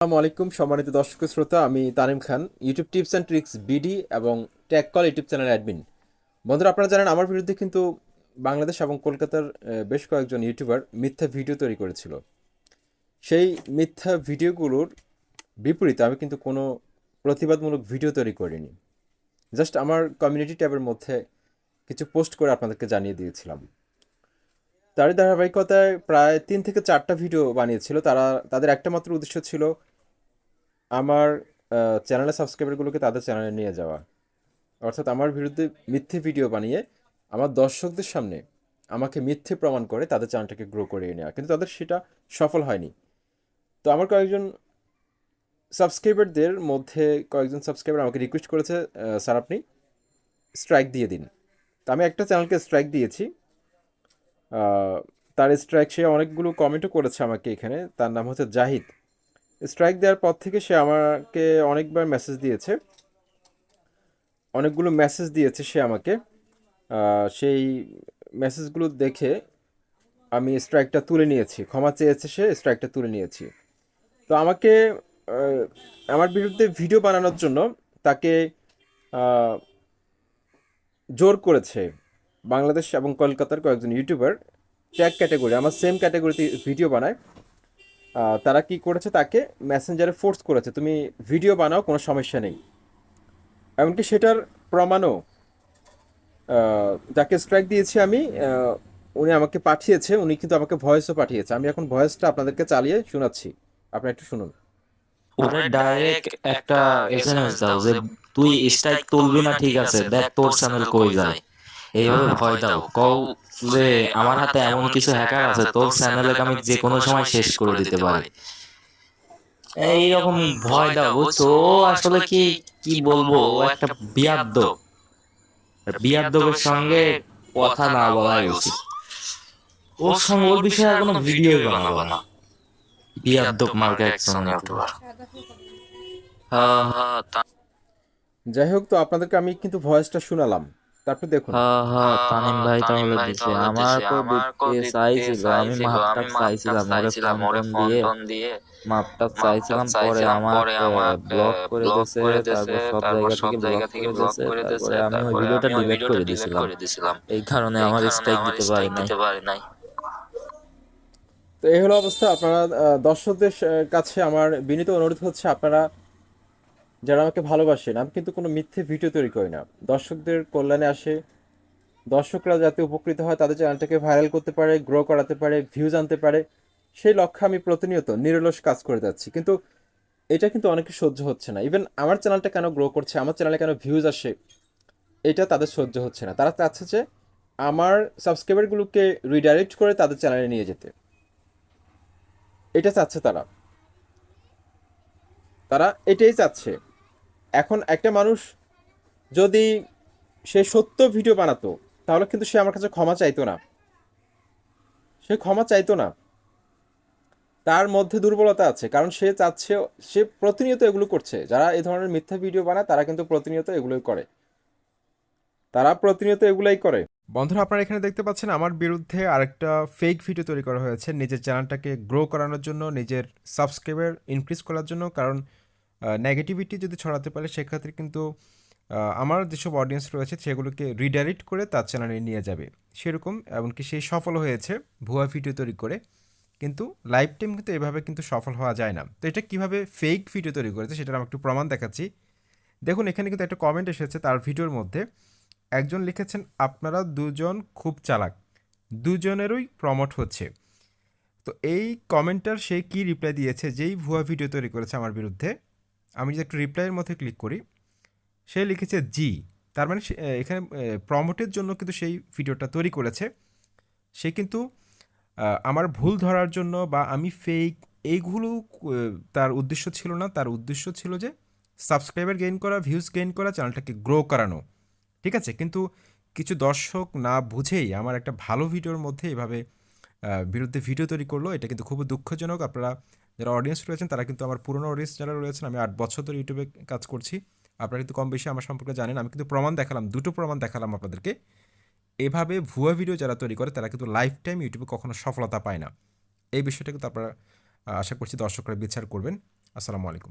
আসসালামু আলাইকুম সম্মানিত দর্শক শ্রোতা, আমি Tanim Khan, YouTube tips and tricks BD এবং tag call YouTube channel admin. বন্ধুরা, আপনারা জানেন আমার বিরুদ্ধে কিন্তু বাংলাদেশ এবং কলকাতার বেশ কয়েকজন ইউটিউবার মিথ্যা ভিডিও তৈরি করেছিল। সেই মিথ্যা ভিডিওগুলোর বিপরীতে আমি কিন্তু কোনো প্রতিবাদমূলক ভিডিও তৈরি করিনি। জাস্ট আমার কমিউনিটি ট্যাবের মধ্যে কিছু পোস্ট করে আপনাদেরকে জানিয়ে দিয়েছিলাম। তারই ধারাবাহিকতায় প্রায় 3 থেকে 4টা ভিডিও বানিয়েছিল তারা। তাদের একটা মাত্র উদ্দেশ্য ছিল আমার চ্যানেলের সাবস্ক্রাইবারগুলোকে তাদের চ্যানেলে নিয়ে যাওয়া, অর্থাৎ আমার বিরুদ্ধে মিথ্যে ভিডিও বানিয়ে আমার দর্শকদের সামনে আমাকে মিথ্যে প্রমাণ করে তাদের চ্যানেলটাকে গ্রো করিয়ে নেওয়া, কিন্তু তাদের সেটা সফল হয়নি। তো আমার সাবস্ক্রাইবারদের মধ্যে কয়েকজন সাবস্ক্রাইবার আমাকে রিকোয়েস্ট করেছে, স্যার আপনি স্ট্রাইক দিয়ে দিন। তো আমি একটা চ্যানেলকে স্ট্রাইক দিয়েছি। আহ, তার স্ট্রাইক, সে অনেকগুলো কমেন্টও করেছে আমাকে এখানে। তার নাম হচ্ছে জাহিদ। স্ট্রাইক দেওয়ার পর থেকে সে আমাকে অনেকবার মেসেজ দিয়েছে, অনেকগুলো মেসেজ দিয়েছে সে আমাকে। সেই মেসেজগুলো দেখে আমি স্ট্রাইকটা তুলে নিয়েছি, ক্ষমা চেয়েছে, সে স্ট্রাইকটা তুলে নিয়েছি। তো আমাকে আহ, আমার বিরুদ্ধে ভিডিও বানানোর জন্য তাকে আহ, জোর করেছে বাংলাদেশ এবং কলকাতার কয়েকজন ইউটিউবার। ট্যাগ ক্যাটাগরি, আমার সেম ক্যাটাগরিতে ভিডিও বানায়। তারা কি করেছে, তাকে মেসেঞ্জারে ফোর্স করেছে, তুমি ভিডিও বানাও, কোনো সমস্যা নেই। এমনকি সেটার প্রমাণও যাকে স্ট্রাইক দিয়েছি আমি, উনি আমাকে পাঠিয়েছে, উনি কিন্তু আমাকে ভয়েসও পাঠিয়েছে। আমি এখন ভয়েসটা আপনাদেরকে চালিয়ে শোনাচ্ছি, আপনারা একটু শুনুন। ওরে ডাইরেক্ট একটা এসএমএস দাও যে তুই স্ট্রাইক তুলবি না, ঠিক আছে, দেখ তোর চ্যানেল কই যায়। এইভাবে ভয় দাও, কও যে আমার হাতে এমন কিছু হ্যাকার আছে, তোর চ্যানেলে আমি যে কোনো সময় শেষ করে দিতে পারি। এইরকম ভয় দাও, বুঝছো? ও আসলে কি কি বলবো, ও একটা বিয়াদ্দব। আর বিয়াদ্দবের সঙ্গে কথা না বলাই উচিত। ওর সঙ্গে, ওর বিষয়ে আর কোনো ভিডিওই বানাবা না। বিয়াদ্দব মার্কা একজন ইউটিউবার। হ্যাঁ, যাই হোক, তো আপনাদেরকে আমি কিন্তু ভয়েসটা শোনালাম, তারপর দেখুন। হ্যাঁ, হ্যাঁ, তানিম ভাই তাহলে দিছে। আমার তো দিতে চাইছিল, আমি মাপটা চাইছিলাম, ওরে ফোন টোন দিয়ে মাপটা চাইছিলাম। পরে আমাকে ব্লক করে দিয়েছে, তারপর সব জায়গা থেকে ব্লক করে দিয়েছে। তারপরে আমি ওই ভিডিওটা ডিলিট করে দিয়েছিলাম। এই কারণে আমার স্ট্রাইক দিতে পারি নাই। তো এই হলো অবস্থা। আপনারা দর্শকদের কাছে আমার বিনীত অনুরোধ হচ্ছে, আপনারা যারা আমাকে ভালোবাসেন, আমি কিন্তু কোনো মিথ্যে ভিডিও তৈরি করি না। দর্শকদের কল্যাণে আসে, দর্শকরা যাতে উপকৃত হয়, তাদের চ্যানেলটাকে ভাইরাল করতে পারে, গ্রো করাতে পারে, ভিউজ আনতে পারে, সেই লক্ষ্যে আমি প্রতিনিয়ত নিরলস কাজ করে যাচ্ছি। কিন্তু এটা কিন্তু অনেকে সহ্য হচ্ছে না। ইভেন আমার চ্যানেলটা কেন গ্রো করছে, আমার চ্যানেলে কেন ভিউজ আসে, এটা তাদের সহ্য হচ্ছে না। তারা চাচ্ছে যে আমার সাবস্ক্রাইবারগুলোকে রিডাইরেক্ট করে তাদের চ্যানেলে নিয়ে যেতে, এটা চাচ্ছে তারা। তারা এটাই চাচ্ছে। এখন একটা মানুষ যদি সে সত্য ভিডিও বানাতো, তাহলে কিন্তু সে আমার কাছে ক্ষমা চাইতো না, সে ক্ষমা চাইতো না। তার মধ্যে দুর্বলতা আছে, কারণ সে চাচ্ছে, সে প্রতিনিয়ত এগুলো করছে। যারা এই ধরনের মিথ্যা ভিডিও বানায় তারা কিন্তু প্রতিনিয়ত এগুলোই করে, তারা প্রতিনিয়ত এগুলাই করে। বন্ধুরা, আপনারা এখানে দেখতে পাচ্ছেন আমার বিরুদ্ধে আরেকটা ফেক ভিডিও তৈরি করা হয়েছে নিজের চ্যানেলটাকে গ্রো করানোর জন্য, নিজের সাবস্ক্রাইবার ইনক্রিজ করার জন্য। কারণ নেগেটিভিটি যদি ছড়াতে পারে, সেক্ষেত্রে কিন্তু আমার যেসব অডিয়েন্স রয়েছে সেগুলোকে রিডাইরেক্ট করে তার চ্যানেলে নিয়ে যাবে, সেরকম। এমনকি সেই সফল হয়েছে ভুয়া ভিডিও তৈরি করে। কিন্তু লাইফ টাইম কিন্তু এভাবে কিন্তু সফল হওয়া যায় না। তো এটা কীভাবে ফেক ভিডিও তৈরি করেছে সেটার আমি একটু প্রমাণ দেখাচ্ছি। দেখুন, এখানে কিন্তু একটা কমেন্ট এসেছে তার ভিডিওর মধ্যে। একজন লিখেছেন, আপনারা দুজন খুব চালাক, দুজনেরই প্রমোট হচ্ছে। তো এই কমেন্টটার সে কি রিপ্লাই দিয়েছে, যেই ভুয়া ভিডিও তৈরি করেছে আমার বিরুদ্ধে। আমি যদি একটু রিপ্লাইয়ের মধ্যে ক্লিক করি, সে লিখেছে জি। তার মানে এখানে প্রমোটের জন্য কিন্তু সেই ভিডিওটা তৈরি করেছে। সে কিন্তু আমার ভুল ধরার জন্য বা আমি ফেক, এইগুলো তার উদ্দেশ্য ছিল না। তার উদ্দেশ্য ছিল যে সাবস্ক্রাইবার গেইন করা, ভিউজ গেইন করা, চ্যানেলটাকে গ্রো করানো। ঠিক আছে, কিন্তু কিছু দর্শক না বুঝেই আমার একটা ভালো ভিডিওর মধ্যে এভাবে বিরুদ্ধে ভিডিও তৈরি করলো। এটা কিন্তু খুবই দুঃখজনক। আপনারা যারা অডিয়েন্স রয়েছেন, তারা কিন্তু আমার পুরনো অডিয়েন্স যারা রয়েছেন, আমি 8 বছর ধরে ইউটিউবে কাজ করছি, আপনারা কিন্তু কম বেশি আমার সম্পর্কে জানেন। আমি কিন্তু প্রমাণ দেখালাম, দুটো প্রমাণ দেখালাম আপনাদেরকে। এভাবে ভুয়া ভিডিও যারা তৈরি করে তারা কিন্তু লাইফ টাইম ইউটিউবে কখনো সফলতা পায় না। এই বিষয়টা কিন্তু আপনারা আশা করছি দর্শকরা বিচার করবেন। আসসালামু আলাইকুম।